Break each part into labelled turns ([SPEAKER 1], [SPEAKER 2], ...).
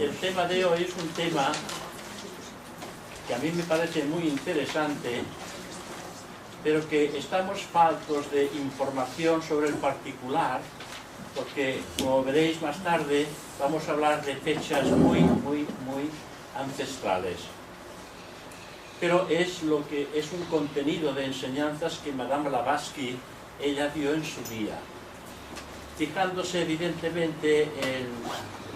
[SPEAKER 1] el tema de hoy es un tema que a mí me parece muy interesante, pero que estamos faltos de información sobre el particular, porque, como veréis más tarde, vamos a hablar de fechas muy ancestrales. Pero es un contenido de enseñanzas que Madame Blavatsky ella dio en su día, fijándose evidentemente en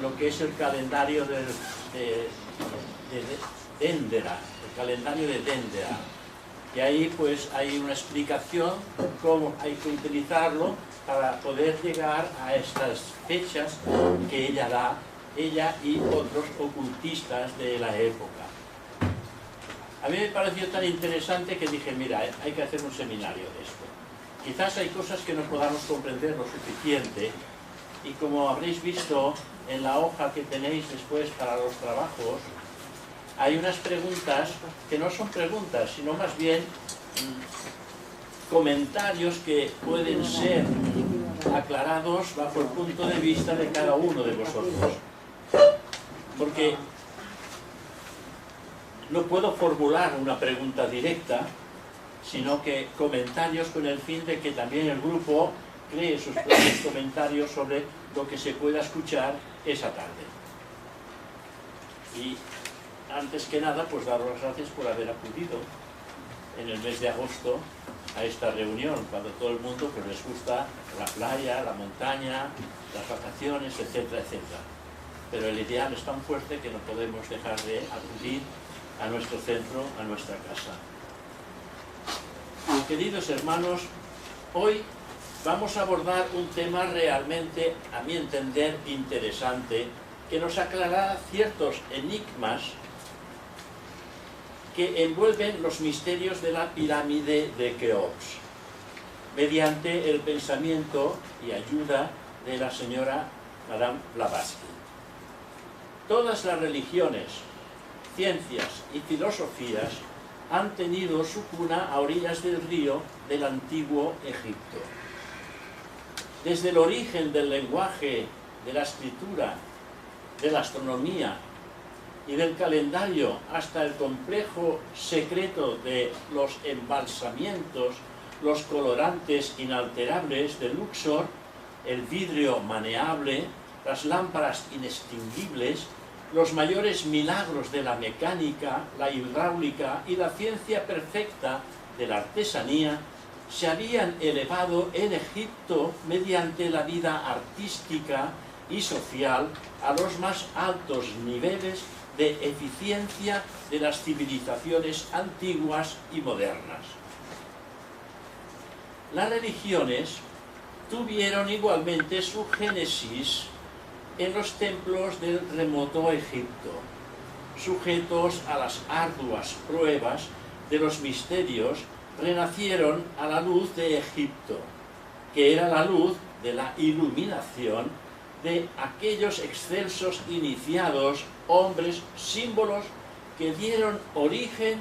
[SPEAKER 1] lo que es el calendario de Dendera, el calendario de Dendera. Y ahí pues hay una explicación de cómo hay que utilizarlo para poder llegar a estas fechas que ella da, ella y otros ocultistas de la época. A mí me pareció tan interesante que dije, mira, hay que hacer un seminario de esto. Quizás hay cosas que no podamos comprender lo suficiente, y como habréis visto en la hoja que tenéis después para los trabajos, hay unas preguntas que no son preguntas, sino más bien comentarios que pueden ser aclarados bajo el punto de vista de cada uno de vosotros. Porque no puedo formular una pregunta directa, sino que comentarios con el fin de que también el grupo cree sus propios comentarios sobre lo que se pueda escuchar esa tarde. Y antes que nada, pues daros las gracias por haber acudido en el mes de agosto a esta reunión, cuando todo el mundo pues, les gusta la playa, la montaña, las vacaciones, etcétera, etcétera. Pero el ideal es tan fuerte que no podemos dejar de acudir a nuestro centro, a nuestra casa. Queridos hermanos, hoy vamos a abordar un tema realmente, a mi entender, interesante, que nos aclarará ciertos enigmas que envuelven los misterios de la pirámide de Keops, mediante el pensamiento y ayuda de la señora Madame Blavatsky. Todas las religiones, ciencias y filosofías han tenido su cuna a orillas del río del antiguo Egipto. Desde el origen del lenguaje, de la escritura, de la astronomía y del calendario hasta el complejo secreto de los embalsamientos, los colorantes inalterables de Luxor, el vidrio maneable, las lámparas inextinguibles, los mayores milagros de la mecánica, la hidráulica y la ciencia perfecta de la artesanía se habían elevado en Egipto mediante la vida artística y social a los más altos niveles de eficiencia de las civilizaciones antiguas y modernas. Las religiones tuvieron igualmente su génesis en los templos del remoto Egipto, sujetos a las arduas pruebas de los misterios, renacieron a la luz de Egipto, que era la luz de la iluminación de aquellos excelsos iniciados, hombres, símbolos que dieron origen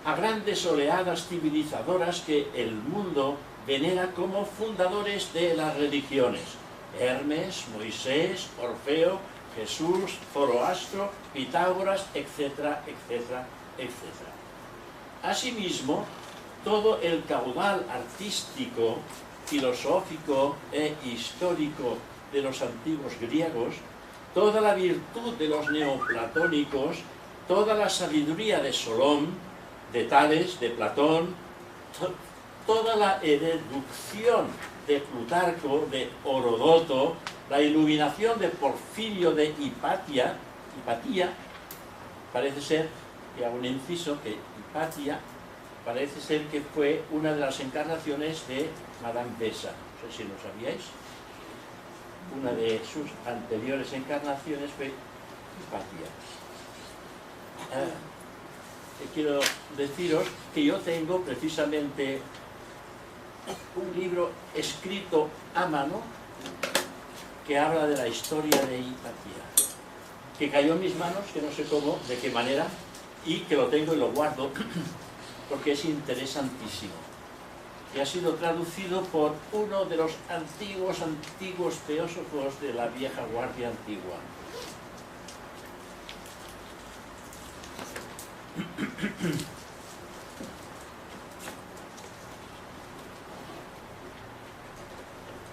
[SPEAKER 1] a grandes oleadas civilizadoras que el mundo venera como fundadores de las religiones: Hermes, Moisés, Orfeo, Jesús, Zoroastro, Pitágoras, etcétera, etcétera, etcétera. Asimismo, todo el caudal artístico, filosófico e histórico de los antiguos griegos, toda la virtud de los neoplatónicos, toda la sabiduría de Solón, de Tales, de Platón, toda la erudición de Plutarco, de Orodoto, la iluminación de Porfirio de Hipatia, parece ser, y hago un inciso, que Hipatia parece ser que fue una de las encarnaciones de Madame Bessa, no sé si lo sabíais. Una de sus anteriores encarnaciones fue Hipatia. Quiero deciros que yo tengo precisamente un libro escrito a mano que habla de la historia de Hipatia, que cayó en mis manos, que no sé cómo, de qué manera, y que lo tengo y lo guardo porque es interesantísimo. Que ha sido traducido por uno de los antiguos filósofos de la vieja guardia antigua.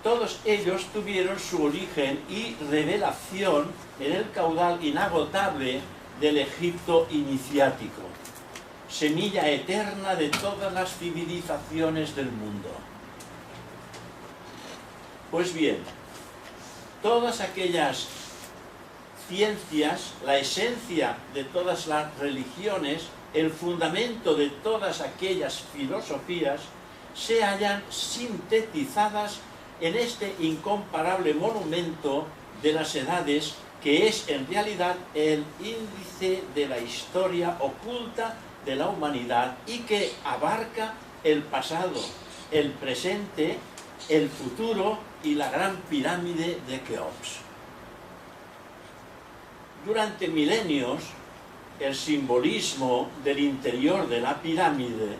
[SPEAKER 1] Todos ellos tuvieron su origen y revelación en el caudal inagotable del Egipto iniciático, semilla eterna de todas las civilizaciones del mundo. Pues bien, todas aquellas ciencias, la esencia de todas las religiones, el fundamento de todas aquellas filosofías, se hallan sintetizadas en este incomparable monumento de las edades, que es en realidad el índice de la historia oculta de la humanidad y que abarca el pasado, el presente, el futuro y la gran pirámide de Keops. Durante milenios, el simbolismo del interior de la pirámide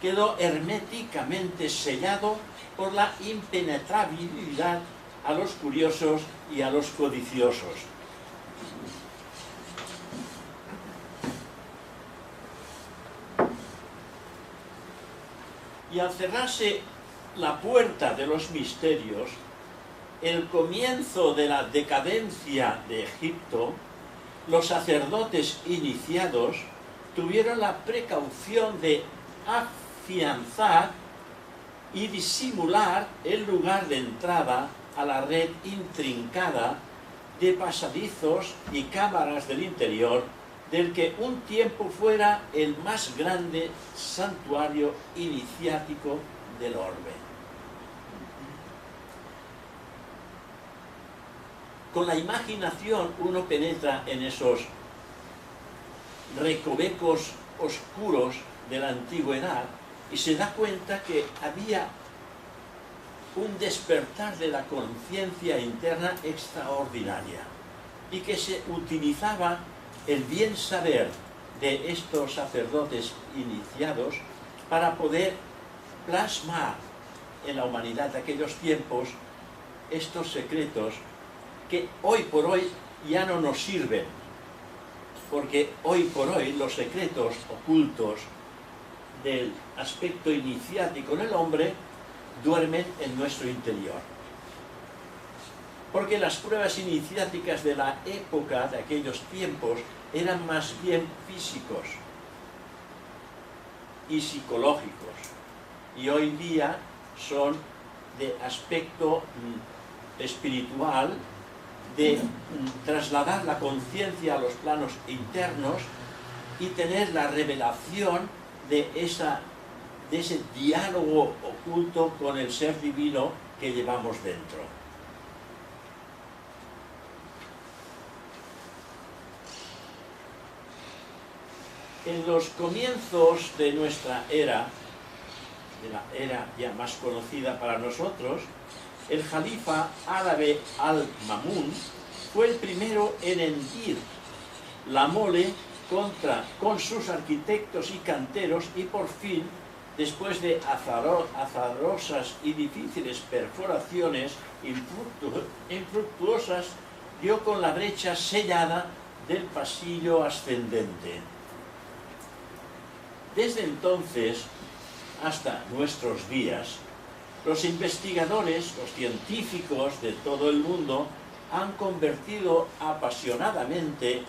[SPEAKER 1] quedó herméticamente sellado por la impenetrabilidad a los curiosos y a los codiciosos. Y al cerrarse la puerta de los misterios, el comienzo de la decadencia de Egipto, los sacerdotes iniciados tuvieron la precaución de afianzar y disimular el lugar de entrada a la red intrincada de pasadizos y cámaras del interior del que un tiempo fuera el más grande santuario iniciático del orbe. Con la imaginación uno penetra en esos recovecos oscuros de la antigüedad y se da cuenta que había un despertar de la conciencia interna extraordinaria y que se utilizaba el bien saber de estos sacerdotes iniciados para poder plasmar en la humanidad de aquellos tiempos estos secretos que hoy por hoy ya no nos sirven, porque hoy por hoy los secretos ocultos del aspecto iniciático en el hombre duermen en nuestro interior. Porque las pruebas iniciáticas de la época, de aquellos tiempos, eran más bien físicos y psicológicos, y hoy día son de aspecto espiritual, de trasladar la conciencia a los planos internos y tener la revelación de ese diálogo oculto con el ser divino que llevamos dentro. En los comienzos de nuestra era, de la era ya más conocida para nosotros, el califa árabe al-Ma'mún fue el primero en hendir la mole con sus arquitectos y canteros, y por fin, después de azarosas y difíciles perforaciones infructuosas, dio con la brecha sellada del pasillo ascendente. Desde entonces hasta nuestros días, los investigadores, los científicos de todo el mundo han convertido apasionadamente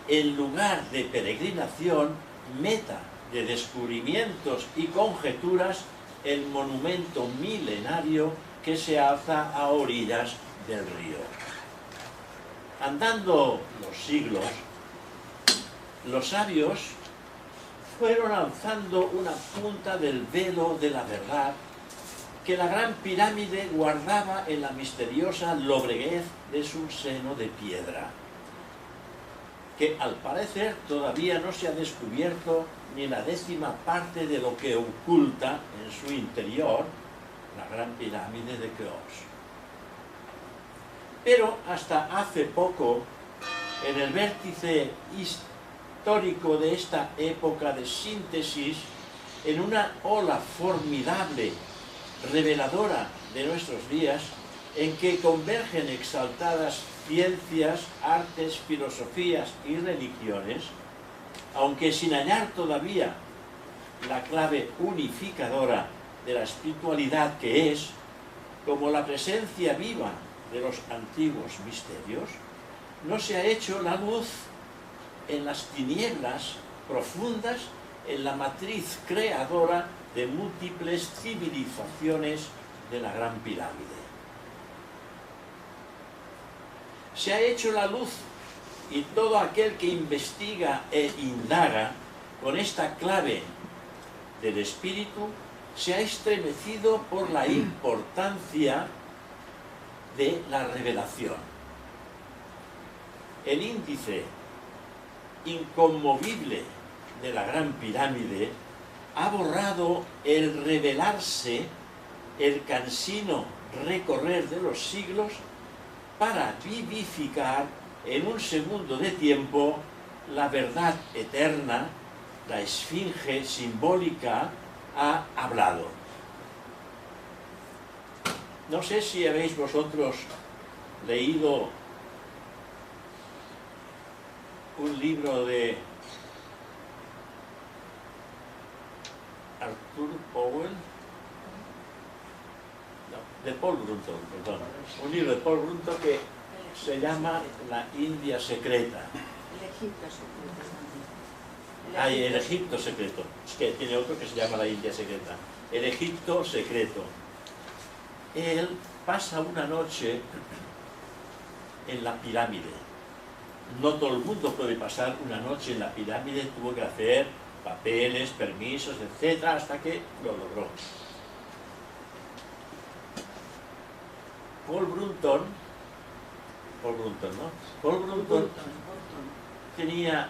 [SPEAKER 1] en lugar de peregrinación, meta de descubrimientos y conjeturas, el monumento milenario que se alza a orillas del río. Andando los siglos, los sabios fueron alzando una punta del velo de la verdad que la gran pirámide guardaba en la misteriosa lobreguez de su seno de piedra, que al parecer todavía no se ha descubierto ni la 10ª parte de lo que oculta en su interior la gran pirámide de Keops. Pero hasta hace poco, en el vértice histórico de esta época de síntesis, en una ola formidable, reveladora de nuestros días, en que convergen exaltadas ciencias, artes, filosofías y religiones, aunque sin hallar todavía la clave unificadora de la espiritualidad que es, como la presencia viva de los antiguos misterios, no se ha hecho la luz en las tinieblas profundas, en la matriz creadora de múltiples civilizaciones de la Gran Pirámide. Se ha hecho la luz, y todo aquel que investiga e indaga con esta clave del espíritu se ha estremecido por la importancia de la revelación. El índice inconmovible de la Gran Pirámide ha borrado el revelarse, el cansino recorrer de los siglos, para vivificar en un segundo de tiempo la verdad eterna. La esfinge simbólica ha hablado. No sé si habéis vosotros leído un libro de Arthur Powell, no, de Paul Brunton, perdón, un libro de Paul Brunton que se llama La India Secreta.
[SPEAKER 2] El Egipto Secreto.
[SPEAKER 1] Hay el Egipto Secreto, es que tiene otro que se llama La India Secreta. El Egipto Secreto. Él pasa una noche en la pirámide. No todo el mundo puede pasar una noche en la pirámide, tuvo que hacer papeles, permisos, etcétera, hasta que lo logró. Paul Brunton, ¿no? Paul Brunton tenía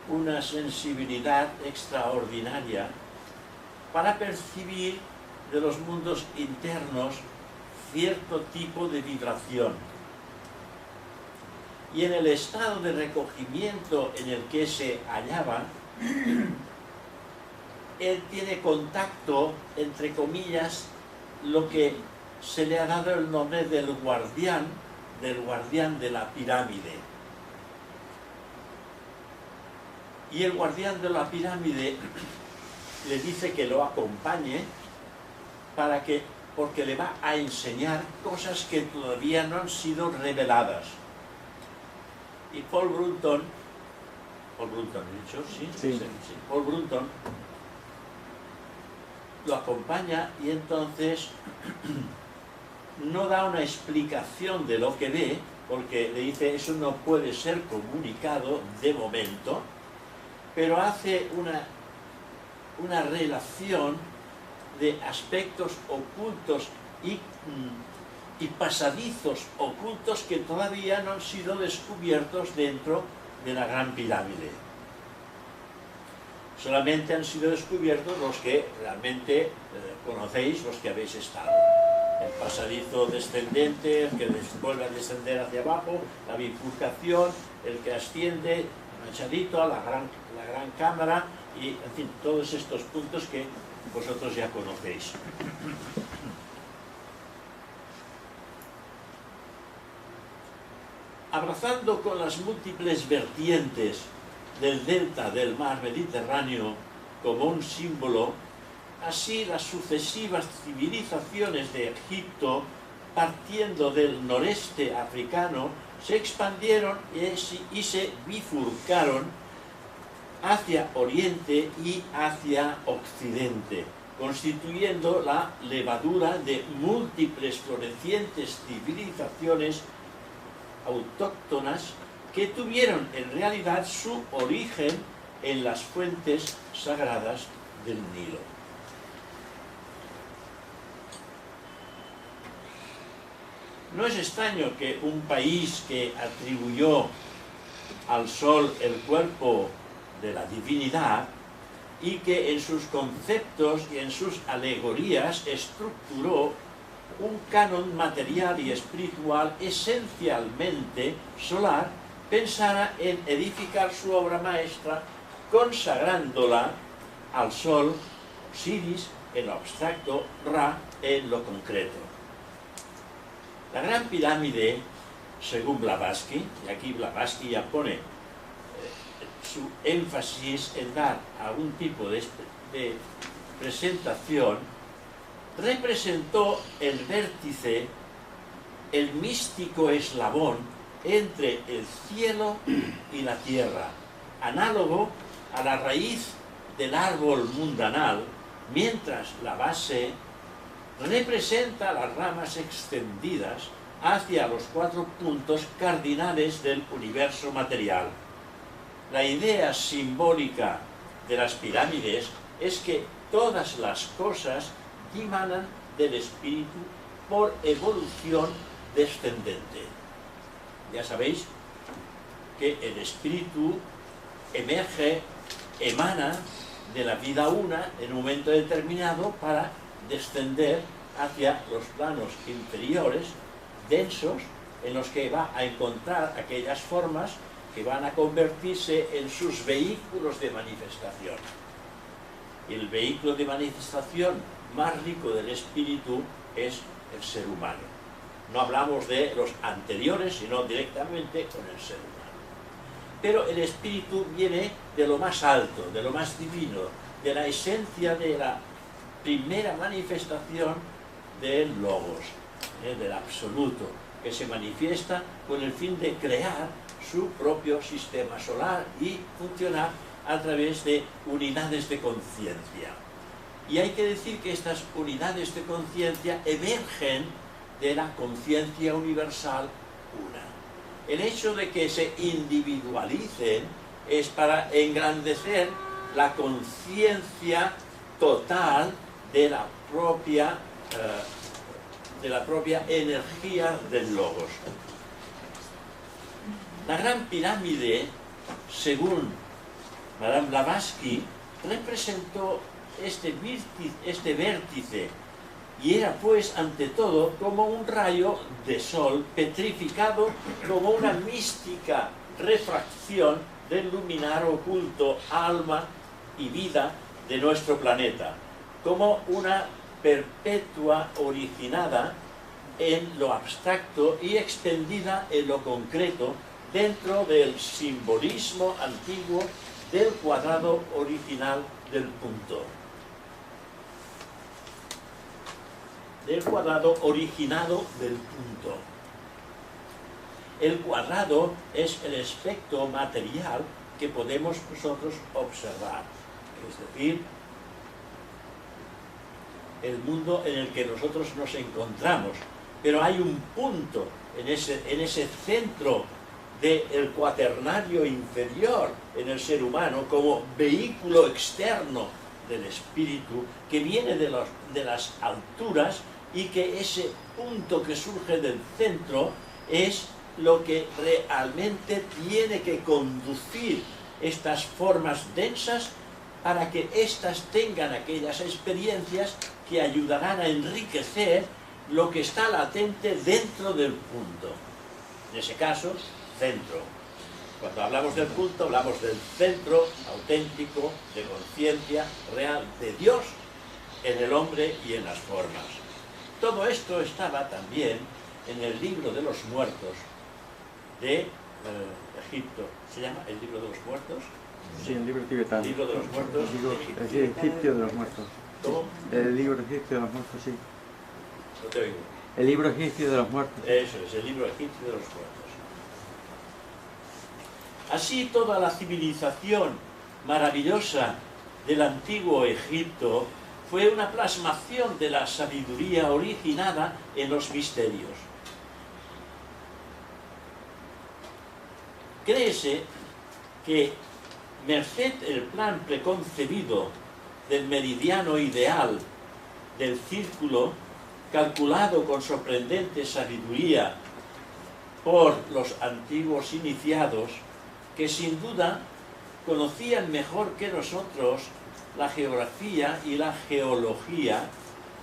[SPEAKER 1] una sensibilidad extraordinaria para percibir de los mundos internos cierto tipo de vibración. Y en el estado de recogimiento en el que se hallaba, él tiene contacto, entre comillas, lo que se le ha dado el nombre del guardián de la pirámide. Y el guardián de la pirámide le dice que lo acompañe porque le va a enseñar cosas que todavía no han sido reveladas. Y Paul Brunton, ¿he dicho? Sí. Paul Brunton lo acompaña y entonces no da una explicación de lo que ve, porque le dice eso no puede ser comunicado de momento, pero hace una relación de aspectos ocultos y pasadizos ocultos que todavía no han sido descubiertos dentro de la Gran Pirámide. Solamente han sido descubiertos los que realmente conocéis, los que habéis estado. El pasadizo descendente, el que vuelve a descender hacia abajo, la bifurcación, el que asciende manchadito a la gran cámara y, en fin, todos estos puntos que vosotros ya conocéis. Abrazando con las múltiples vertientes del delta del mar Mediterráneo como un símbolo, así las sucesivas civilizaciones de Egipto, partiendo del noreste africano, se expandieron y se bifurcaron hacia oriente y hacia occidente, constituyendo la levadura de múltiples florecientes civilizaciones autóctonas que tuvieron en realidad su origen en las fuentes sagradas del Nilo. No es extraño que un país que atribuyó al sol el cuerpo de la divinidad y que en sus conceptos y en sus alegorías estructuró un canon material y espiritual esencialmente solar, pensara en edificar su obra maestra consagrándola al sol, Osiris en lo abstracto, Ra en lo concreto. La Gran Pirámide, según Blavatsky, y aquí Blavatsky ya pone su énfasis en dar algún tipo de presentación, representó el vértice, el místico eslabón entre el cielo y la tierra, análogo a la raíz del árbol mundanal, mientras la base representa las ramas extendidas hacia los 4 puntos cardinales del universo material. La idea simbólica de las pirámides es que todas las cosas dimanan del espíritu por evolución descendente. Ya sabéis que el espíritu emerge, emana de la vida una en un momento determinado para descender hacia los planos inferiores, densos, en los que va a encontrar aquellas formas que van a convertirse en sus vehículos de manifestación. El vehículo de manifestación más rico del espíritu es el ser humano. No hablamos de los anteriores, sino directamente con el ser humano. Pero el espíritu viene de lo más alto, de lo más divino, de la esencia de la primera manifestación del Logos, del absoluto, que se manifiesta con el fin de crear su propio sistema solar y funcionar a través de unidades de conciencia. Y hay que decir que estas unidades de conciencia emergen de la conciencia universal una. El hecho de que se individualicen es para engrandecer la conciencia total de la propia energía del Logos. La Gran Pirámide, según Madame Blavatsky, representó este vértice y era pues ante todo como un rayo de sol petrificado, como una mística refracción del luminar oculto, alma y vida de nuestro planeta, como una perpetua originada en lo abstracto y extendida en lo concreto dentro del simbolismo antiguo del cuadrado original del punto. Del cuadrado originado del punto. El cuadrado es el aspecto material que podemos nosotros observar, es decir, el mundo en el que nosotros nos encontramos, pero hay un punto en ese centro del cuaternario inferior en el ser humano como vehículo externo del espíritu que viene de las alturas, y que ese punto que surge del centro es lo que realmente tiene que conducir estas formas densas para que éstas tengan aquellas experiencias que ayudarán a enriquecer lo que está latente dentro del punto. En ese caso, centro. Cuando hablamos del punto, hablamos del centro auténtico de conciencia real de Dios en el hombre y en las formas. Todo esto estaba también en el libro de los muertos de Egipto. ¿Se llama el libro de los muertos?
[SPEAKER 3] Sí, el libro tibetano.
[SPEAKER 1] El libro de los muertos.
[SPEAKER 3] El egipcio de los muertos.
[SPEAKER 1] ¿Cómo?
[SPEAKER 3] El libro egipcio de los muertos, sí.
[SPEAKER 1] No te oigo.
[SPEAKER 3] El libro egipcio de los muertos.
[SPEAKER 1] Eso es, el libro egipcio de los muertos. Así toda la civilización maravillosa del antiguo Egipto fue una plasmación de la sabiduría originada en los misterios. Créese que, merced el plan preconcebido del meridiano ideal del círculo, calculado con sorprendente sabiduría por los antiguos iniciados, que sin duda conocían mejor que nosotros la geografía y la geología,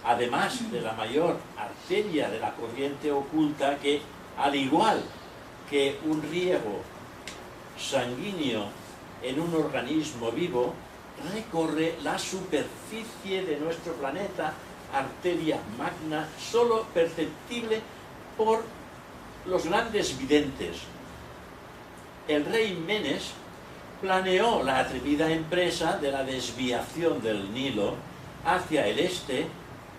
[SPEAKER 1] además de la mayor arteria de la corriente oculta que, al igual que un riego sanguíneo en un organismo vivo, recorre la superficie de nuestro planeta, arteria magna, solo perceptible por los grandes videntes. El rey Menes planeó la atrevida empresa de la desviación del Nilo hacia el este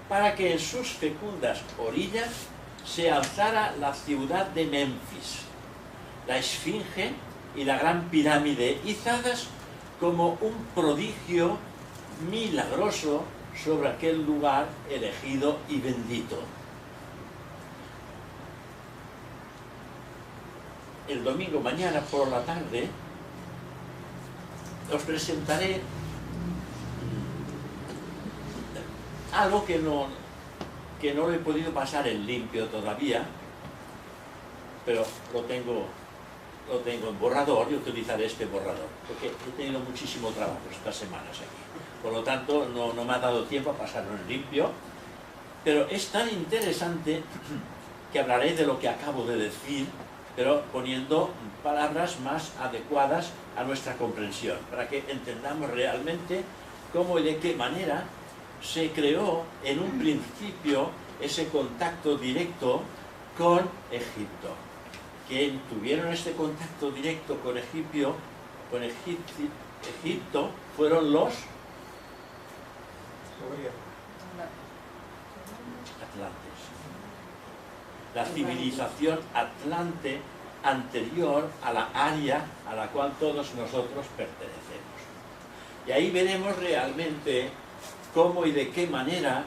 [SPEAKER 1] para que en sus fecundas orillas se alzara la ciudad de Memphis, la Esfinge y la Gran Pirámide izadas como un prodigio milagroso sobre aquel lugar elegido y bendito. El domingo mañana por la tarde os presentaré algo que no lo he podido pasar en limpio todavía, pero lo tengo en borrador y utilizaré este borrador, porque he tenido muchísimo trabajo estas semanas aquí. Por lo tanto, no me ha dado tiempo a pasarlo en limpio, pero es tan interesante que hablaré de lo que acabo de decir, pero poniendo palabras más adecuadas a nuestra comprensión, para que entendamos realmente cómo y de qué manera se creó en un principio ese contacto directo con Egipto. Que tuvieron este contacto directo con Egipto fueron los atlantes. La civilización atlante anterior a la área a la cual todos nosotros pertenecemos. Y ahí veremos realmente cómo y de qué manera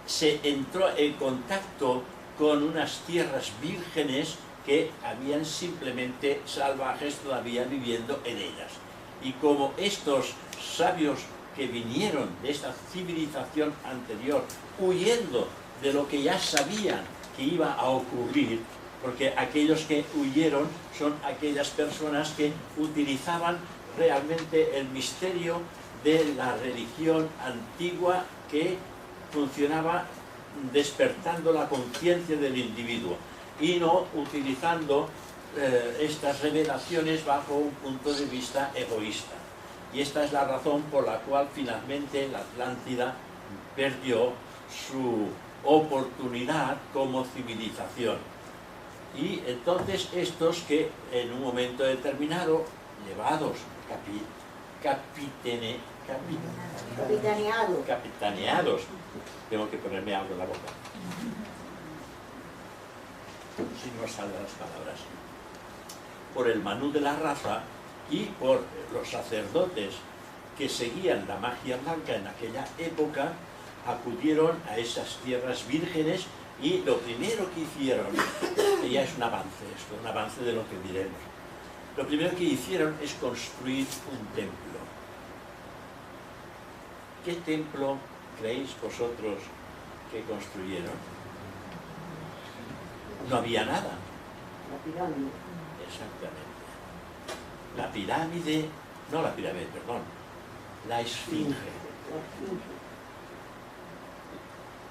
[SPEAKER 1] se entró en contacto con unas tierras vírgenes que habían simplemente salvajes todavía viviendo en ellas. Y como estos sabios que vinieron de esta civilización anterior, huyendo de lo que ya sabían que iba a ocurrir, porque aquellos que huyeron son aquellas personas que utilizaban realmente el misterio de la religión antigua que funcionaba despertando la conciencia del individuo y no utilizando estas revelaciones bajo un punto de vista egoísta. Y esta es la razón por la cual finalmente la Atlántida perdió su oportunidad como civilización. Y entonces estos que en un momento determinado, llevados, capitaneados, tengo que ponerme algo en la boca, si no salen las palabras, por el Manú de la raza y por los sacerdotes que seguían la magia blanca en aquella época, acudieron a esas tierras vírgenes y lo primero que hicieron, que ya es un avance de lo que diremos, lo primero que hicieron es construir un templo. ¿Qué templo creéis vosotros que construyeron? No había nada.
[SPEAKER 2] La pirámide.
[SPEAKER 1] Exactamente. La pirámide, no la pirámide, perdón, la Esfinge.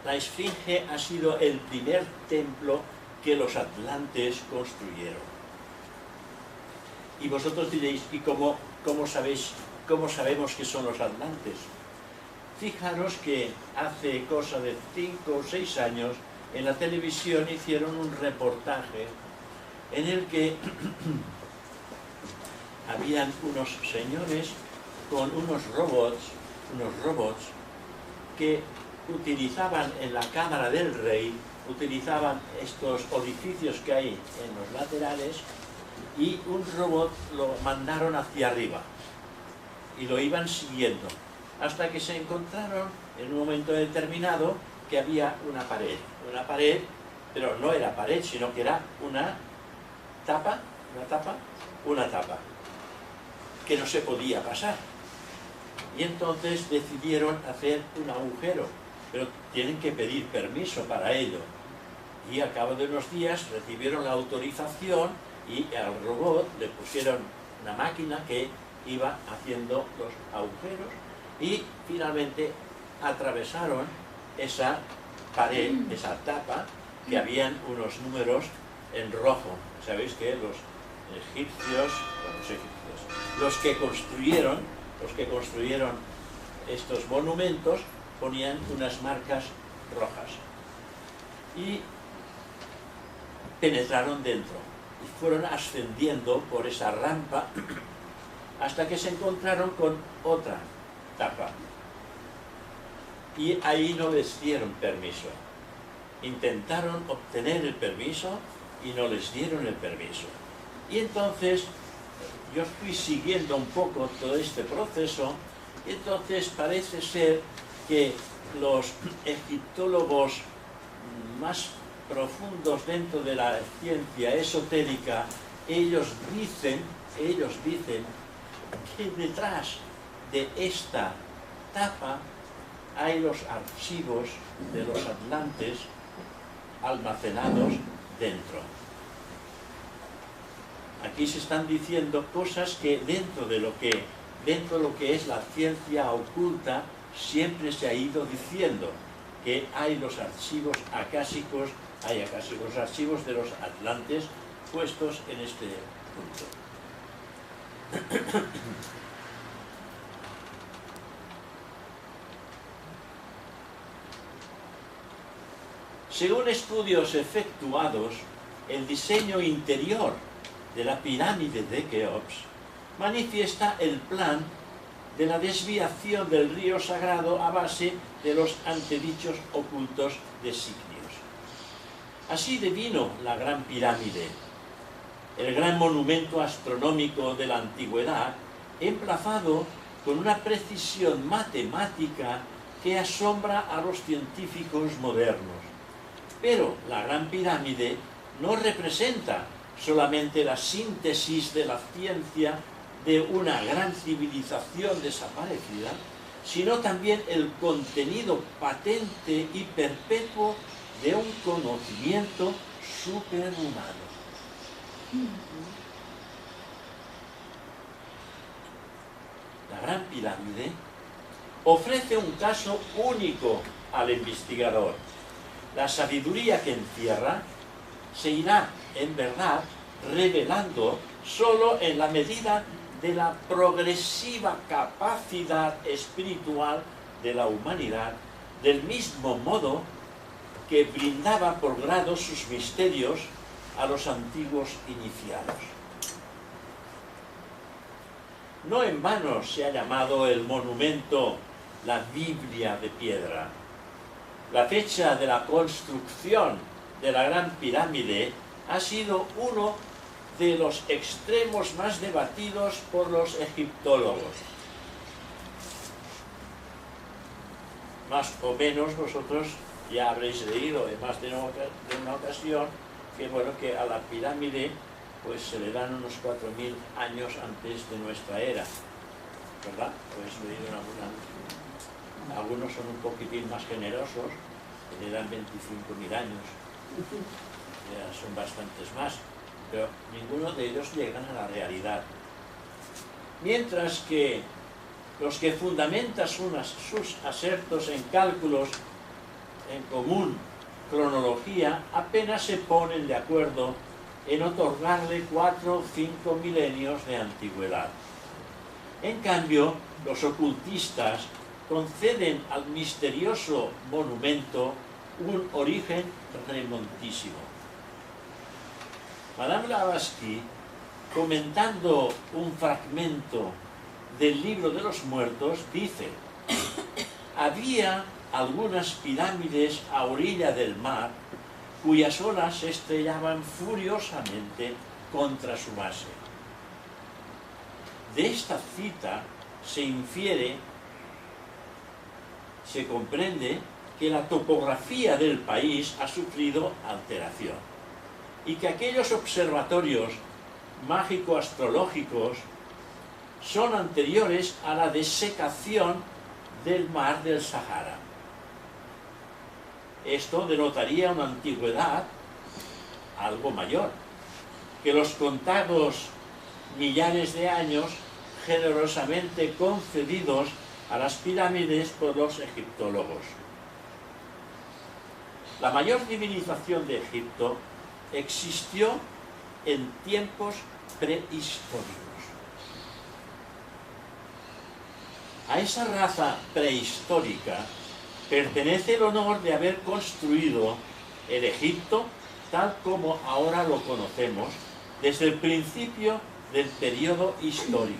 [SPEAKER 1] La Esfinge ha sido el primer templo que los atlantes construyeron. Y vosotros diréis, ¿y cómo sabemos que son los atlantes? Fijaros que hace cosa de 5 o 6 años en la televisión hicieron un reportaje en el que habían unos señores con unos robots que utilizaban en la cámara del rey, utilizaban estos orificios que hay en los laterales y un robot lo mandaron hacia arriba y lo iban siguiendo hasta que se encontraron en un momento determinado que había una pared, pero no era pared, sino que era una tapa, que no se podía pasar. Y entonces decidieron hacer un agujero, pero tienen que pedir permiso para ello. Y al cabo de unos días recibieron la autorización y al robot le pusieron una máquina que iba haciendo los agujeros y finalmente atravesaron esa pared, esa tapa, que habían unos números en rojo. Sabéis que los que construyeron estos monumentos ponían unas marcas rojas y penetraron dentro y fueron ascendiendo por esa rampa hasta que se encontraron con otra tapa. Y ahí no les dieron permiso. Intentaron obtener el permiso y no les dieron el permiso. Y entonces yo fui siguiendo un poco todo este proceso, y entonces parece ser que los egiptólogos más profundos dentro de la ciencia esotérica, ellos dicen que detrás de esta tapa hay los archivos de los atlantes almacenados dentro. Aquí se están diciendo cosas que dentro de lo que es la ciencia oculta siempre se ha ido diciendo, que hay los archivos acásicos, los archivos de los atlantes puestos en este punto. Según estudios efectuados, el diseño interior de la pirámide de Keops manifiesta el plan de la desviación del río sagrado a base de los antedichos ocultos designios. Así devino la Gran Pirámide, el gran monumento astronómico de la antigüedad, emplazado con una precisión matemática que asombra a los científicos modernos. Pero la Gran Pirámide no representa solamente la síntesis de la ciencia de una gran civilización desaparecida, sino también el contenido patente y perpetuo de un conocimiento superhumano. La Gran Pirámide ofrece un caso único al investigador. La sabiduría que encierra se irá, en verdad, revelando solo en la medida de la progresiva capacidad espiritual de la humanidad, del mismo modo que brindaba por grados sus misterios a los antiguos iniciados. No en vano se ha llamado el monumento la Biblia de piedra. La fecha de la construcción de la Gran Pirámide ha sido uno de los extremos más debatidos por los egiptólogos. Más o menos vosotros ya habréis leído en más de una ocasión que, bueno, que a la pirámide pues se le dan unos 4.000 años antes de nuestra era, ¿verdad? Habéis leído algunos son un poquitín más generosos, que le dan 25.000 años, ya son bastantes más, pero ninguno de ellos llegan a la realidad. Mientras que los que fundamentan sus asertos en cálculos en común, cronología, apenas se ponen de acuerdo en otorgarle 4 o 5 milenios de antigüedad. En cambio, los ocultistas conceden al misterioso monumento un origen remontísimo. Madame Blavatsky, comentando un fragmento del Libro de los Muertos, dice: había algunas pirámides a orilla del mar cuyas olas se estrellaban furiosamente contra su base. De esta cita se comprende que la topografía del país ha sufrido alteración y que aquellos observatorios mágico-astrológicos son anteriores a la desecación del mar del Sahara. Esto denotaría una antigüedad algo mayor que los contados millares de años generosamente concedidos a las pirámides por los egiptólogos. La mayor civilización de Egipto existió en tiempos prehistóricos. A esa raza prehistórica pertenece el honor de haber construido el Egipto tal como ahora lo conocemos desde el principio del periodo histórico.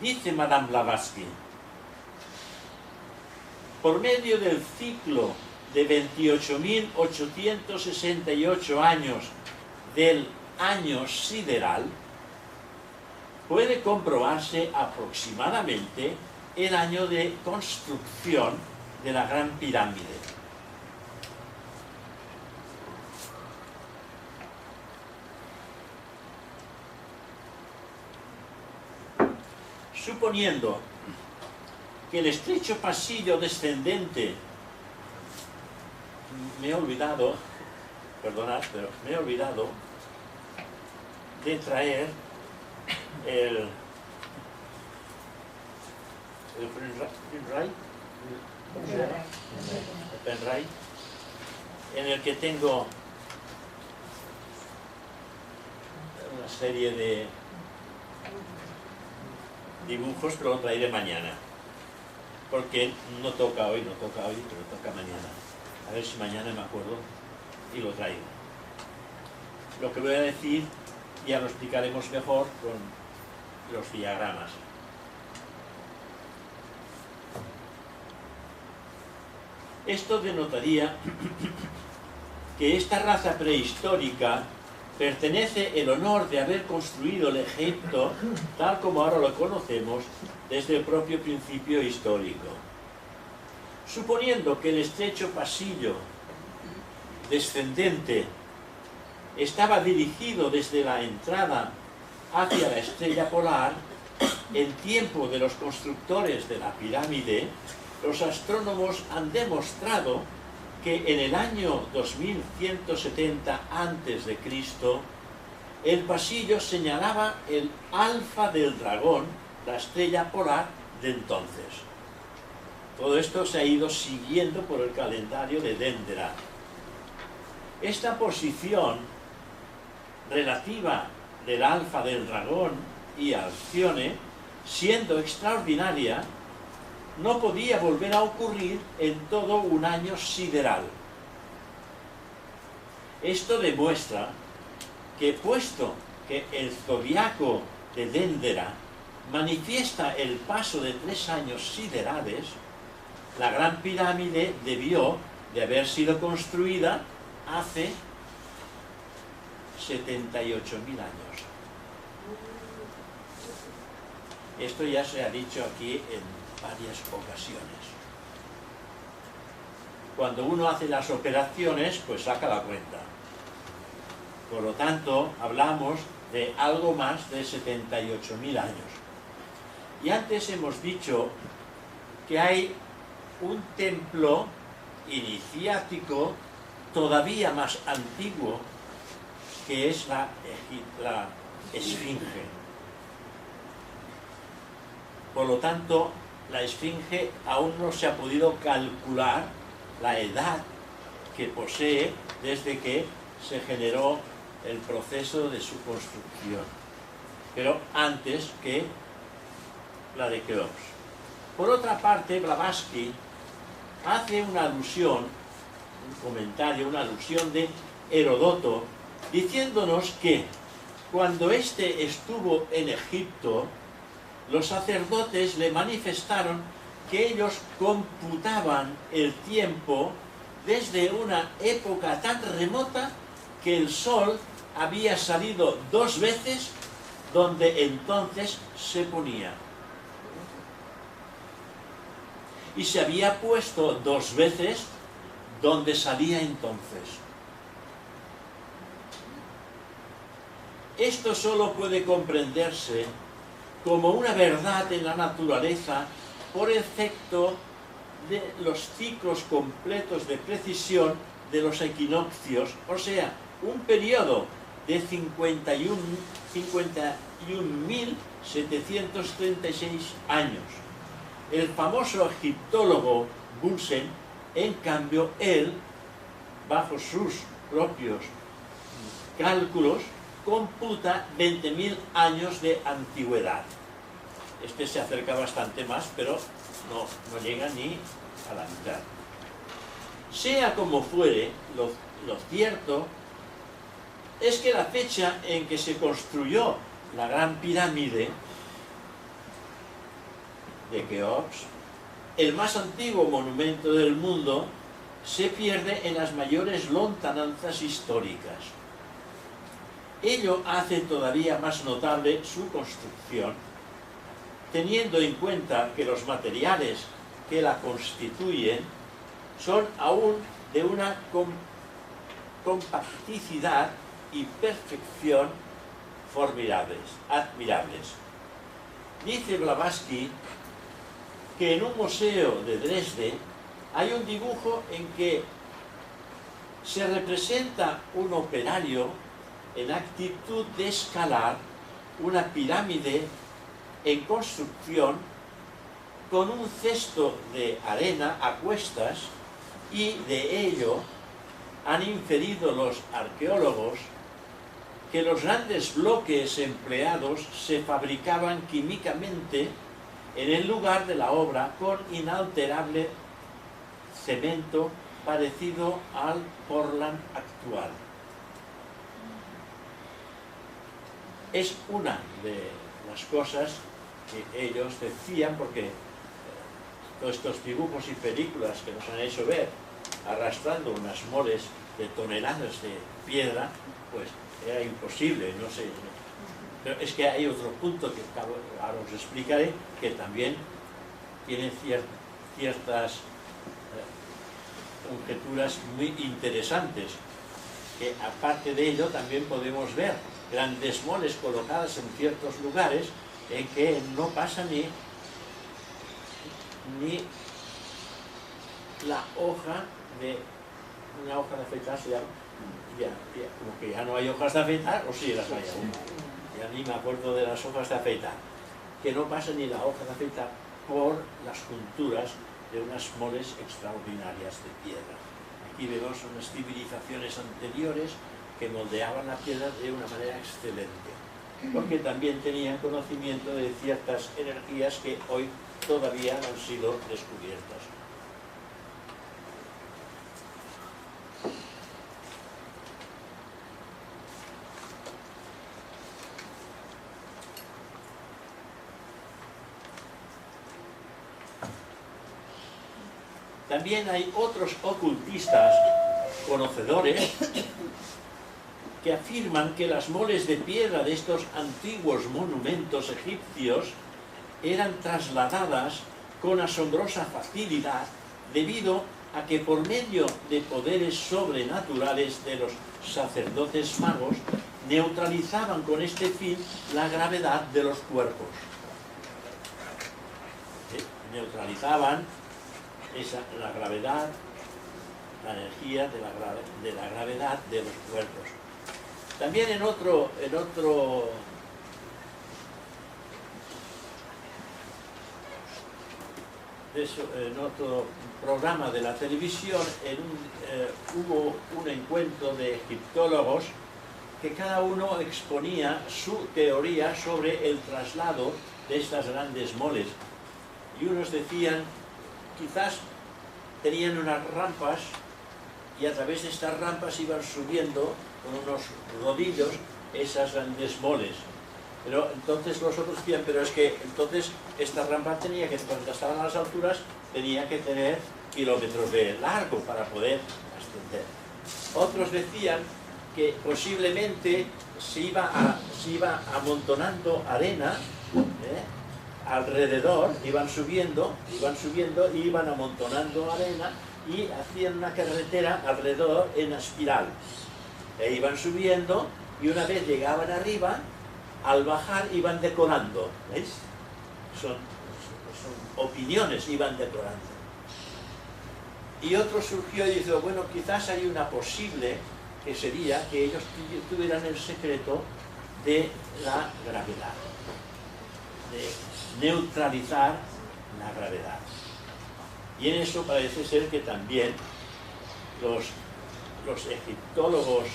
[SPEAKER 1] Dice Madame Blavatsky, por medio del ciclo de 28.868 años del año sideral, puede comprobarse aproximadamente el año de construcción de la Gran Pirámide. Suponiendo que el estrecho pasillo descendente, me he olvidado, perdonad, pero me he olvidado de traer el pendrive, en el que tengo una serie de dibujos, pero lo traeré mañana, porque no toca hoy, pero toca mañana. A ver si mañana me acuerdo y lo traigo. Lo que voy a decir ya lo explicaremos mejor con los diagramas. Esto denotaría que esta raza prehistórica pertenece el honor de haber construido el Egipto tal como ahora lo conocemos desde el propio principio histórico. Suponiendo que el estrecho pasillo descendente estaba dirigido desde la entrada hacia la estrella polar, en tiempo de los constructores de la pirámide, los astrónomos han demostrado que en el año 2170 a.C., el pasillo señalaba el alfa del dragón, la estrella polar de entonces. Todo esto se ha ido siguiendo por el calendario de Dendera. Esta posición relativa del alfa del dragón y Alcione, siendo extraordinaria, no podía volver a ocurrir en todo un año sideral. Esto demuestra que, puesto que el zodiaco de Dendera manifiesta el paso de 3 años siderales, la Gran Pirámide debió de haber sido construida hace 78.000 años. Esto ya se ha dicho aquí en varias ocasiones. Cuando uno hace las operaciones, pues saca la cuenta. Por lo tanto, hablamos de algo más de 78.000 años. Y antes hemos dicho que hay un templo iniciático todavía más antiguo, que es la Esfinge. Por lo tanto, la Esfinge aún no se ha podido calcular la edad que posee desde que se generó el proceso de su construcción, pero antes que la de Keops. Por otra parte, Blavatsky hace una alusión, un comentario, una alusión de Heródoto, diciéndonos que cuando éste estuvo en Egipto, los sacerdotes le manifestaron que ellos computaban el tiempo desde una época tan remota que el sol había salido 2 veces donde entonces se ponía. Y se había puesto 2 veces donde salía entonces. Esto solo puede comprenderse como una verdad en la naturaleza por efecto de los ciclos completos de precisión de los equinoccios, o sea, un periodo de 51.736 años. El famoso egiptólogo Bunsen, en cambio, él, bajo sus propios cálculos, computa 20.000 años de antigüedad. Este se acerca bastante más, pero no llega ni a la mitad. Sea como fuere, lo cierto es que la fecha en que se construyó la Gran Pirámide de Keops, el más antiguo monumento del mundo, se pierde en las mayores lontananzas históricas. Ello hace todavía más notable su construcción, teniendo en cuenta que los materiales que la constituyen son aún de una compacticidad y perfección admirables. Dice Blavatsky que en un museo de Dresde hay un dibujo en que se representa un operario en actitud de escalar una pirámide en construcción con un cesto de arena a cuestas, y de ello han inferido los arqueólogos que los grandes bloques empleados se fabricaban químicamente en el lugar de la obra con inalterable cemento parecido al Portland actual. Es una de las cosas que ellos decían, porque todos estos dibujos y películas que nos han hecho ver arrastrando unas moles de toneladas de piedra, pues era imposible, no sé. Pero es que hay otro punto que ahora os explicaré, que también tiene ciertas conjeturas muy interesantes, que aparte de ello también podemos ver grandes moles colocadas en ciertos lugares en que no pasa ni la hoja de una hoja de afeitar, como que ya no hay hojas de afeitar, o sí las hay aún, ya ni me acuerdo de las hojas de afeitar, que no pasa ni la hoja de afeitar por las junturas de unas moles extraordinarias de piedra. Aquí vemos unas civilizaciones anteriores que moldeaban la piedra de una manera excelente, porque también tenían conocimiento de ciertas energías que hoy todavía no han sido descubiertas. También hay otros ocultistas conocedores que afirman que las moles de piedra de estos antiguos monumentos egipcios eran trasladadas con asombrosa facilidad debido a que por medio de poderes sobrenaturales de los sacerdotes magos neutralizaban con este fin la gravedad de los cuerpos. Neutralizaban la gravedad, la energía de la gravedad de los cuerpos. También en otro programa de la televisión hubo un encuentro de egiptólogos que cada uno exponía su teoría sobre el traslado de estas grandes moles, y unos decían quizás tenían unas rampas y a través de estas rampas iban subiendo con unos rodillos esas grandes moles. Pero entonces los otros decían, pero es que entonces esta rampa tenía que, cuando estaban a las alturas, tenía que tener kilómetros de largo para poder ascender. Otros decían que posiblemente se iba amontonando arena alrededor, iban subiendo y iban amontonando arena y hacían una carretera alrededor en espiral. E iban subiendo y una vez llegaban arriba, al bajar iban decorando, ¿veis? Son opiniones, iban decorando. Y otro surgió y dijo, bueno, quizás hay una posible, que sería que ellos tuvieran el secreto de la gravedad, de neutralizar la gravedad. Y en eso parece ser que también los egiptólogos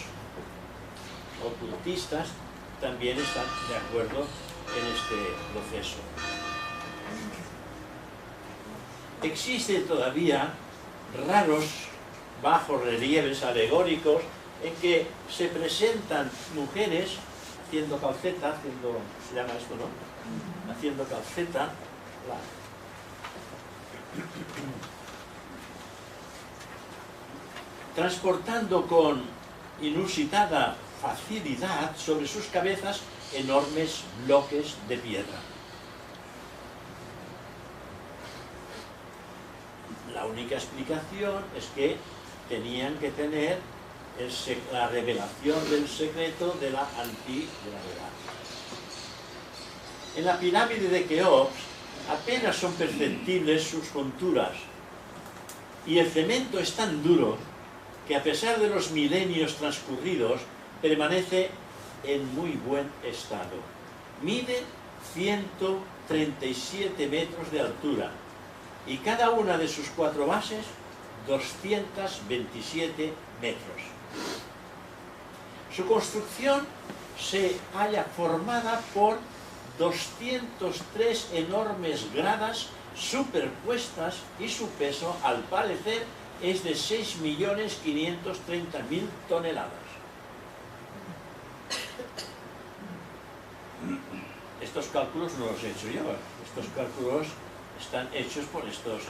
[SPEAKER 1] ocultistas también están de acuerdo en este proceso. Existen todavía raros bajorrelieves alegóricos en que se presentan mujeres haciendo calceta, se llama esto, ¿no? Haciendo calceta, transportando con inusitada facilidad sobre sus cabezas enormes bloques de piedra. La única explicación es que tenían que tener la revelación del secreto de la antigravedad. En la pirámide de Keops apenas son perceptibles sus conturas y el cemento es tan duro que a pesar de los milenios transcurridos permanece en muy buen estado. Mide 137 metros de altura y cada una de sus 4 bases 227 metros. Su construcción se halla formada por 203 enormes gradas superpuestas y su peso, al parecer, es de 6.530.000 toneladas. Estos cálculos no los he hecho yo, estos cálculos están hechos por estos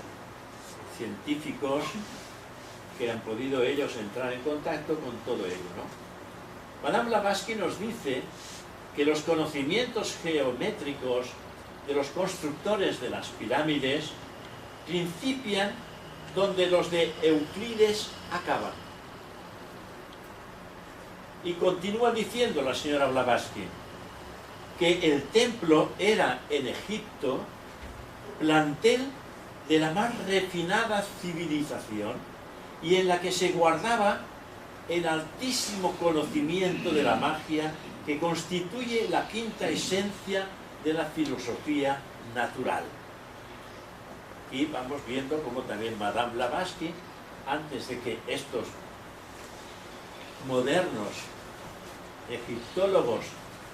[SPEAKER 1] científicos que han podido ellos entrar en contacto con todo ello, ¿no? Madame Blavatsky nos dice que los conocimientos geométricos de los constructores de las pirámides principian donde los de Euclides acaban. Y continúa diciendo la señora Blavatsky que el templo era en Egipto plantel de la más refinada civilización y en la que se guardaba el altísimo conocimiento de la magia que constituye la quinta esencia de la filosofía natural. Y vamos viendo cómo también Madame Blavatsky, antes de que estos modernos egiptólogos,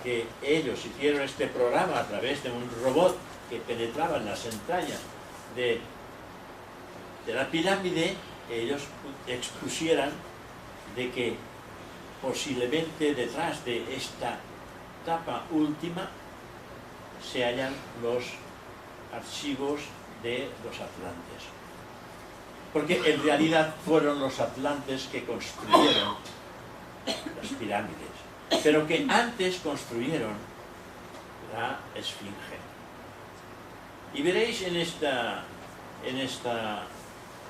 [SPEAKER 1] que ellos hicieron este programa a través de un robot que penetraba en las entrañas de la pirámide, ellos expusieran de que posiblemente detrás de esta tapa última se hallan los archivos de los atlantes. Porque en realidad fueron los atlantes que construyeron las pirámides, pero que antes construyeron la Esfinge. Y veréis en esta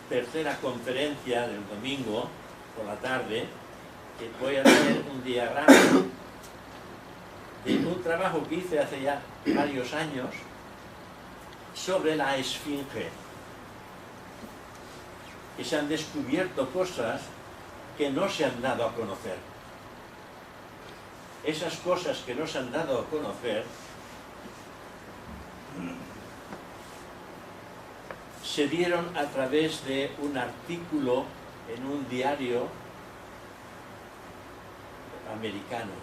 [SPEAKER 1] tercera conferencia del domingo por la tarde que voy a hacer un diagrama de un trabajo que hice hace ya varios años sobre la Esfinge. Y se han descubierto cosas que no se han dado a conocer. Esas cosas que no se han dado a conocer se dieron a través de un artículo en un diario americano.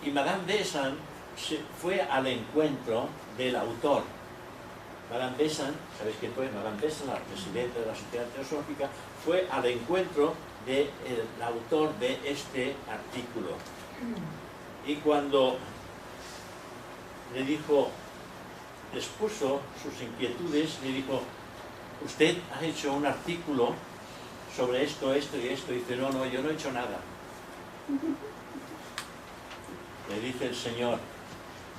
[SPEAKER 1] Y Madame Besant se fue al encuentro del autor. Madame Besant, ¿sabéis quién fue? Madame Besant, la presidenta de la Sociedad Teosófica, fue al encuentro del autor de este artículo. Y cuando le dijo, les puso sus inquietudes, le dijo: usted ha hecho un artículo sobre esto, esto y esto. Y dice: no, yo no he hecho nada. Le dice el señor: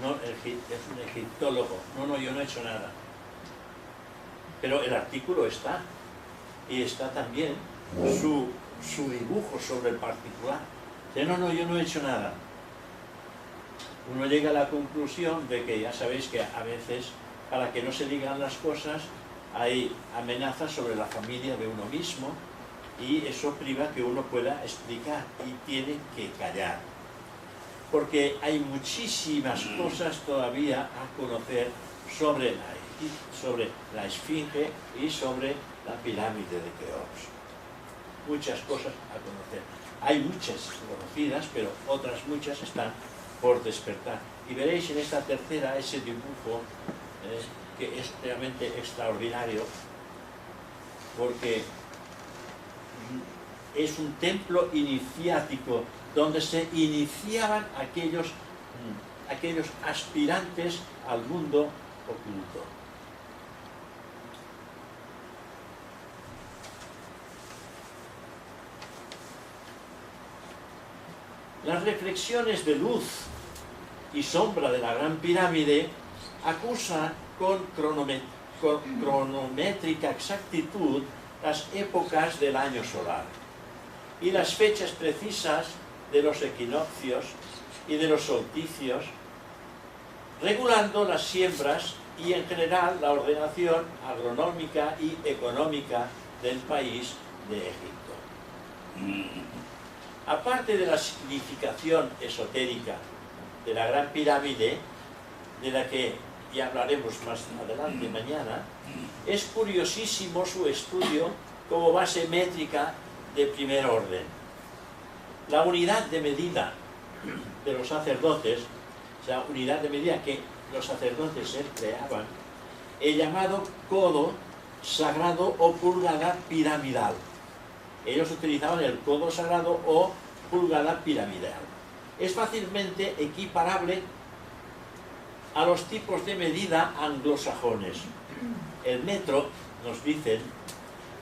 [SPEAKER 1] no, es un egiptólogo. No, yo no he hecho nada. Pero el artículo está. Y está también su dibujo sobre el particular. Dice: no, yo no he hecho nada. Uno llega a la conclusión de que ya sabéis que a veces, para que no se digan las cosas, hay amenazas sobre la familia de uno mismo, y eso priva que uno pueda explicar, y tiene que callar. Porque hay muchísimas cosas todavía a conocer sobre la Esfinge y sobre la pirámide de Keops. Muchas cosas a conocer. Hay muchas conocidas, pero otras muchas están por despertar. Y veréis en esta tercera ese dibujo que es realmente extraordinario, porque es un templo iniciático donde se iniciaban aquellos aspirantes al mundo oculto. Las reflexiones de luz y sombra de la Gran Pirámide acusan con cronométrica exactitud las épocas del año solar y las fechas precisas de los equinoccios y de los solsticios, regulando las siembras y en general la ordenación agronómica y económica del país de Egipto. Aparte de la significación esotérica de la Gran Pirámide, de la que ya hablaremos más adelante mañana, es curiosísimo su estudio como base métrica de primer orden. La unidad de medida de los sacerdotes, o sea, unidad de medida que los sacerdotes empleaban, el llamado codo sagrado o pulgada piramidal. Ellos utilizaban el codo sagrado o pulgada piramidal. Es fácilmente equiparable a los tipos de medida anglosajones. El metro, nos dicen,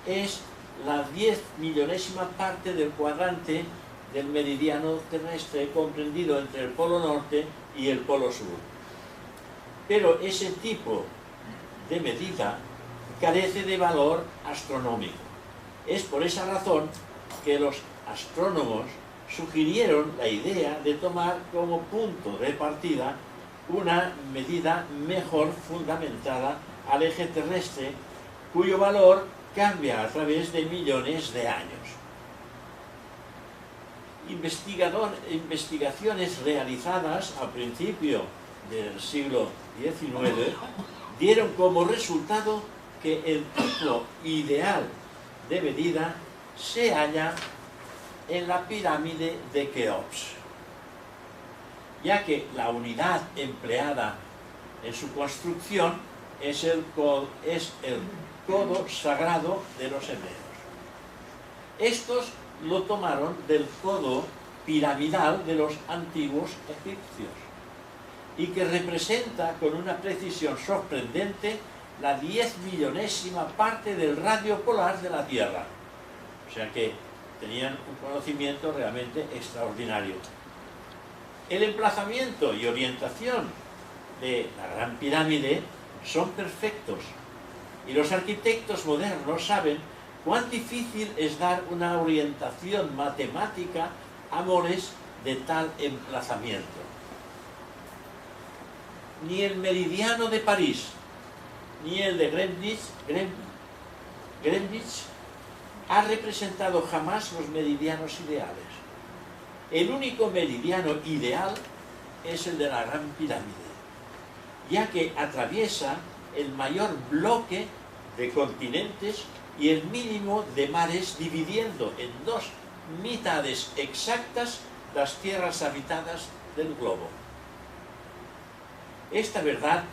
[SPEAKER 1] es la 10 millonésima parte del cuadrante del meridiano terrestre comprendido entre el polo norte y el polo sur. Pero ese tipo de medida carece de valor astronómico. Es por esa razón que los astrónomos sugirieron la idea de tomar como punto de partida una medida mejor fundamentada al eje terrestre, cuyo valor cambia a través de millones de años. Investigaciones realizadas a principio del siglo XIX dieron como resultado que el tipo ideal de medida se halla en la pirámide de Keops, ya que la unidad empleada en su construcción es el codo sagrado de los hebreos. Estos lo tomaron del codo piramidal de los antiguos egipcios y que representa con una precisión sorprendente la 10 millonésima parte del radio polar de la Tierra. O sea que tenían un conocimiento realmente extraordinario. El emplazamiento y orientación de la Gran Pirámide son perfectos y los arquitectos modernos saben cuán difícil es dar una orientación matemática a mores de tal emplazamiento. Ni el meridiano de París ni el de Greenwich ha representado jamás los meridianos ideales. El único meridiano ideal es el de la Gran Pirámide, ya que atraviesa el mayor bloque de continentes y el mínimo de mares, dividiendo en dos mitades exactas las tierras habitadas del globo. Esta verdad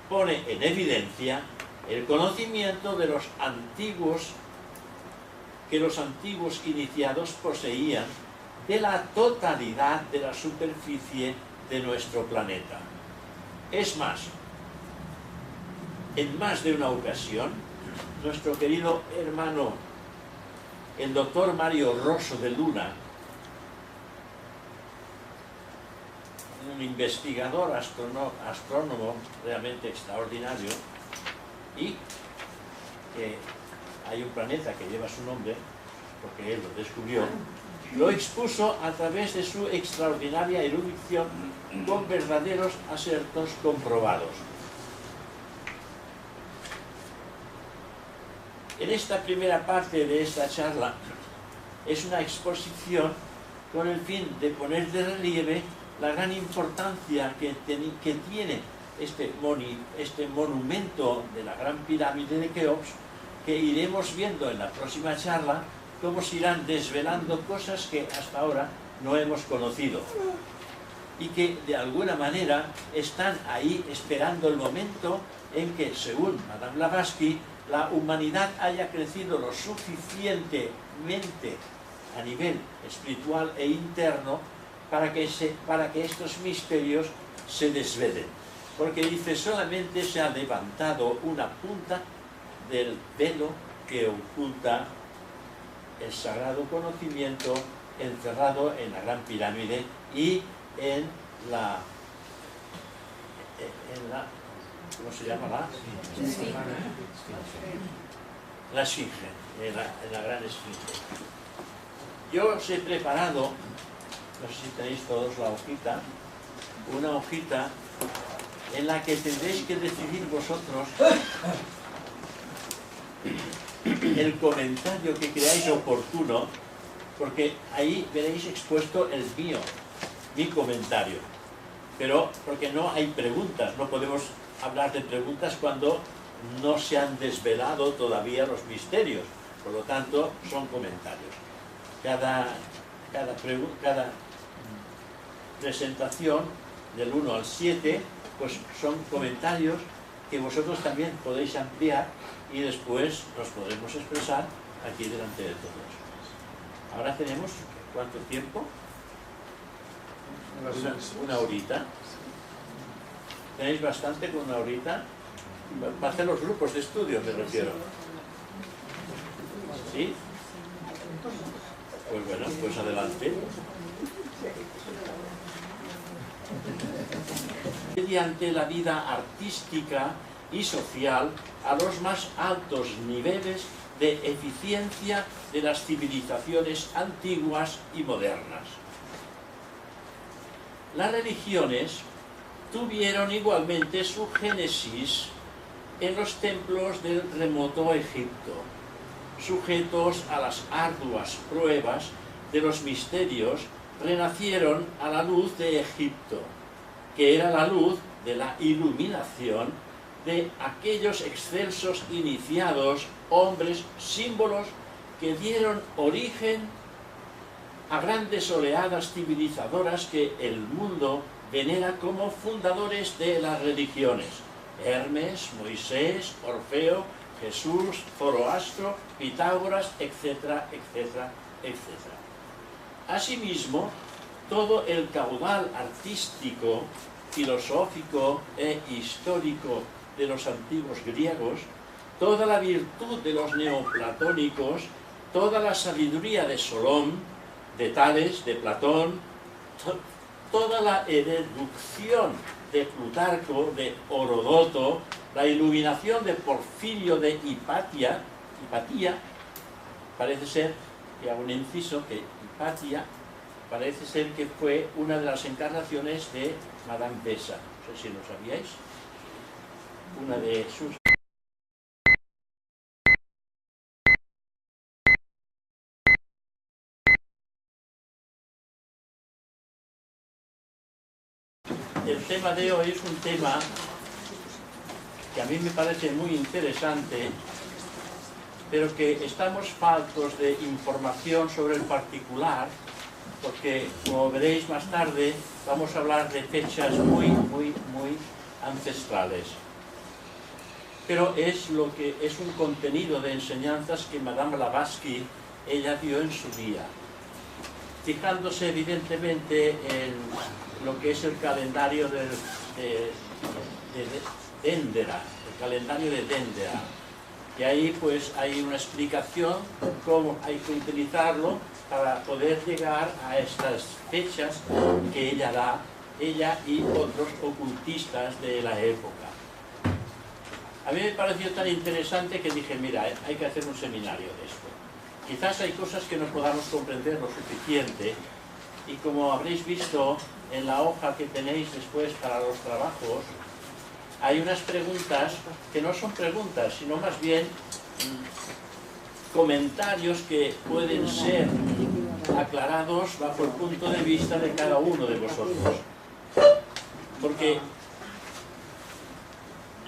[SPEAKER 1] pone en evidencia el conocimiento de los antiguos que los antiguos iniciados poseían de la totalidad de la superficie de nuestro planeta. Es más, en más de una ocasión, nuestro querido hermano, el doctor Mario Rosso de Luna, un investigador astrónomo realmente extraordinario, y que hay un planeta que lleva su nombre, porque él lo descubrió, lo expuso a través de su extraordinaria erudición con verdaderos acertos comprobados. En esta primera parte de esta charla es una exposición con el fin de poner de relieve la gran importancia que tiene este monumento de la Gran Pirámide de Keops, que iremos viendo en la próxima charla cómo se irán desvelando cosas que hasta ahora no hemos conocido y que de alguna manera están ahí esperando el momento en que, según Madame Blavatsky, la humanidad haya crecido lo suficientemente a nivel espiritual e interno para que estos misterios se desvelen. Porque dice, solamente se ha levantado una punta del velo que oculta el sagrado conocimiento encerrado en la Gran Pirámide y en la ¿cómo se llama? La Esfinge, en la Gran Esfinge. Yo os he preparado, no sé si tenéis todos la hojita, una hojita en la que tendréis que decidir vosotros el comentario que creáis oportuno, porque ahí veréis expuesto mi comentario. Pero porque no hay preguntas, no podemos hablar de preguntas cuando no se han desvelado todavía los misterios. Por lo tanto, son comentarios. Cada presentación, del 1 al 7, pues son comentarios que vosotros también podéis ampliar y después los podremos expresar aquí delante de todos. Ahora tenemos, ¿cuánto tiempo? Una horita. ¿Tenéis bastante con una horita? Para hacer los grupos de estudio, me refiero. ¿Sí? Pues bueno, pues adelante. Mediante la vida artística y social a los más altos niveles de eficiencia de las civilizaciones antiguas y modernas. Las religiones tuvieron igualmente su génesis en los templos del remoto Egipto, sujetos a las arduas pruebas de los misterios, renacieron a la luz de Egipto, que era la luz de la iluminación de aquellos excelsos iniciados, hombres, símbolos que dieron origen a grandes oleadas civilizadoras que el mundo venera como fundadores de las religiones: Hermes, Moisés, Orfeo, Jesús, Zoroastro, Pitágoras, etcétera, etcétera, etcétera. Asimismo, todo el caudal artístico, filosófico e histórico de los antiguos griegos, toda la virtud de los neoplatónicos, toda la sabiduría de Solón, de Tales, de Platón, toda la erudición de Plutarco, de Orodoto, la iluminación de Porfirio de Hipatia, parece ser, que hago un inciso, que Hipatia parece ser que fue una de las encarnaciones de Madame Bessa, no sé si lo sabíais, una de sus... El tema de hoy es un tema que a mí me parece muy interesante, pero que estamos faltos de información sobre el particular, porque, como veréis más tarde, vamos a hablar de fechas muy ancestrales. Pero es un contenido de enseñanzas que Madame Blavatsky, ella dio en su día, fijándose evidentemente en lo que es el calendario de Dendera, el calendario de Dendera. Y ahí pues hay una explicación de cómo hay que utilizarlo para poder llegar a estas fechas que ella da, ella y otros ocultistas de la época. A mí me pareció tan interesante que dije, mira, hay que hacer un seminario de esto. Quizás hay cosas que no podamos comprender lo suficiente, y como habréis visto en la hoja que tenéis después para los trabajos, hay unas preguntas que no son preguntas, sino más bien comentarios que pueden ser aclarados bajo el punto de vista de cada uno de vosotros. Porque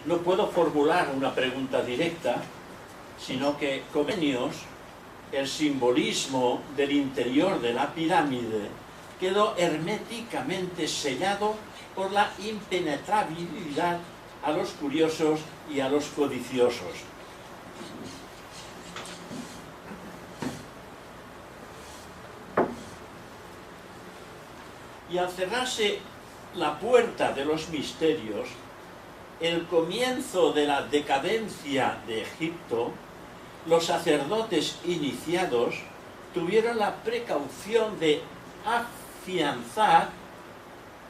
[SPEAKER 1] no puedo formular una pregunta directa, sino que convenios, el simbolismo del interior de la pirámide quedó herméticamente sellado por la impenetrabilidad a los curiosos y a los codiciosos. Y al cerrarse la puerta de los misterios, el comienzo de la decadencia de Egipto, los sacerdotes iniciados tuvieron la precaución de afianzar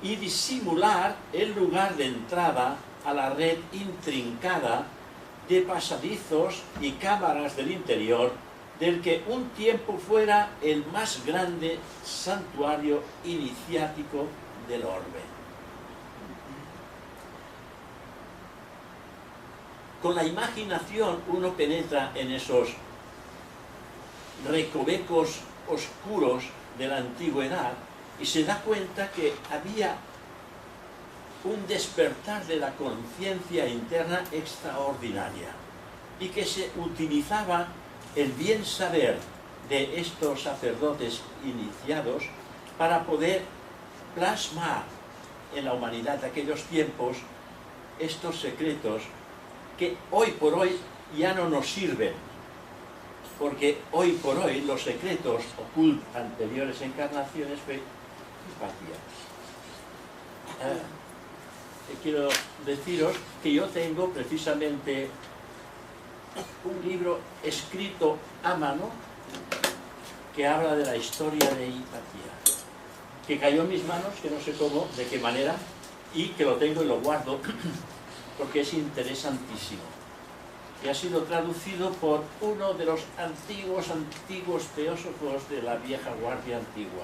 [SPEAKER 1] y disimular el lugar de entrada a la red intrincada de pasadizos y cámaras del interior del que un tiempo fuera el más grande santuario iniciático del orbe. Con la imaginación uno penetra en esos recovecos oscuros de la antigüedad y se da cuenta que había un despertar de la conciencia interna extraordinaria y que se utilizaba el bien saber de estos sacerdotes iniciados para poder plasmar en la humanidad de aquellos tiempos estos secretos que hoy por hoy ya no nos sirven, porque hoy por hoy los secretos ocultos anteriores encarnaciones fue vacías. Quiero deciros que yo tengo precisamente un libro escrito a mano que habla de la historia de Hipatia, que cayó en mis manos, que no sé cómo, de qué manera, y que lo tengo y lo guardo porque es interesantísimo. Y ha sido traducido por uno de los antiguos teósofos de la vieja guardia antigua.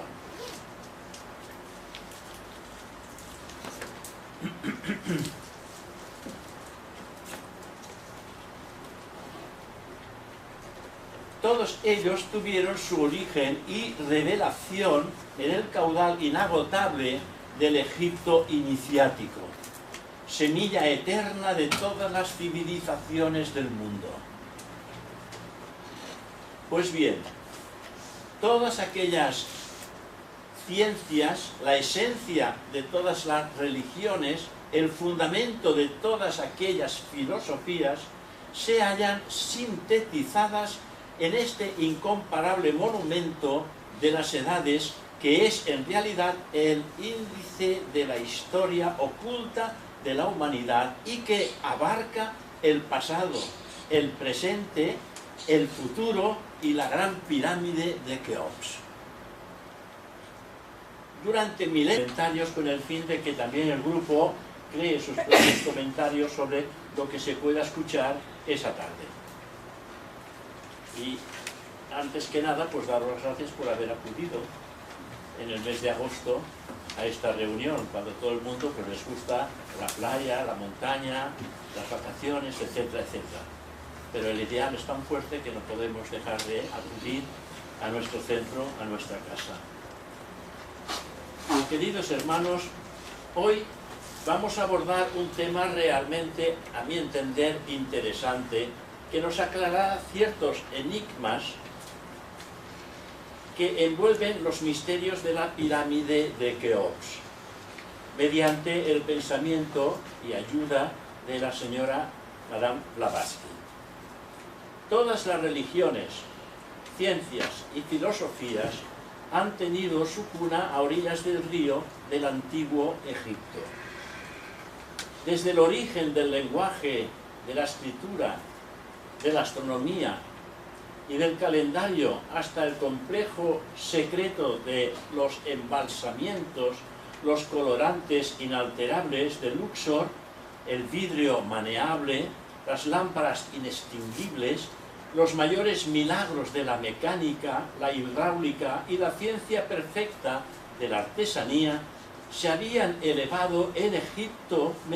[SPEAKER 1] Todos ellos tuvieron su origen y revelación en el caudal inagotable del Egipto iniciático, semilla eterna de todas las civilizaciones del mundo. Pues bien, todas aquellas ciencias, la esencia de todas las religiones, el fundamento de todas aquellas filosofías, se hallan sintetizadas en este incomparable monumento de las edades que es en realidad el índice de la historia oculta de la humanidad y que abarca el pasado, el presente, el futuro y la gran pirámide de Keops. Durante milenios, con el fin de que también el grupo cree sus propios comentarios sobre lo que se pueda escuchar esa tarde. Y antes que nada, pues daros las gracias por haber acudido en el mes de agosto a esta reunión, cuando todo el mundo pues, les gusta la playa, la montaña, las vacaciones, etcétera, etcétera. Pero el ideal es tan fuerte que no podemos dejar de acudir a nuestro centro, a nuestra casa. Queridos hermanos, hoy vamos a abordar un tema realmente, a mi entender, interesante, que nos aclarará ciertos enigmas que envuelven los misterios de la pirámide de Keops, mediante el pensamiento y ayuda de la señora Madame Blavatsky. Todas las religiones, ciencias y filosofías han tenido su cuna a orillas del río del antiguo Egipto. Desde el origen del lenguaje, de la escritura, de la astronomía y del calendario hasta el complejo secreto de los embalsamientos, los colorantes inalterables de Luxor, el vidrio maneable, las lámparas inextinguibles, los mayores milagros de la mecánica, la hidráulica y la ciencia perfecta de la artesanía, se habían elevado en Egipto